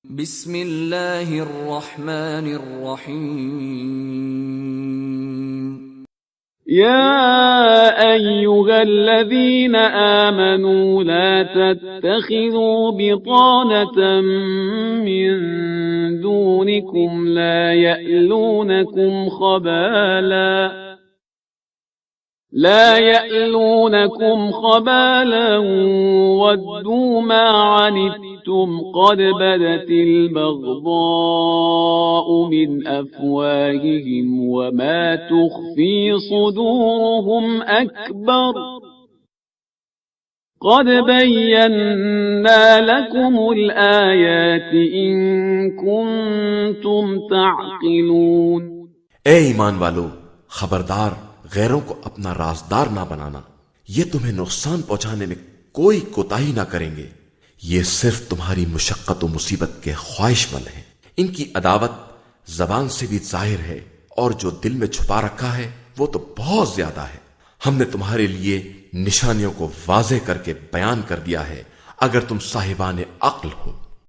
बिस्मिल्लाहिर्रहमानिर्रहीम। يا أيها الذين آمنوا لا تتخذوا بطانة من دونكم لا يألونكم خبالا ودوا ما عنتم قد بدت البغضاء من أفواههم وما تخفي صدورهم أكبر قد بينا لكم الآيات إن كنتم تعقلون। ए ईमान वालो, खबरदार गैरों को अपना राजदार ना बनाना। ये तुम्हें नुकसान पहुंचाने में कोई कोताही ना करेंगे। ये सिर्फ तुम्हारी मुशक्कत और मुसीबत के ख्वाहिशमंद हैं। इनकी अदावत जबान से भी जाहिर है और जो दिल में छुपा रखा है वो तो बहुत ज्यादा है। हमने तुम्हारे लिए निशानियों को वाज़ेह करके बयान कर दिया है अगर तुम साहिबान अक्ल हो।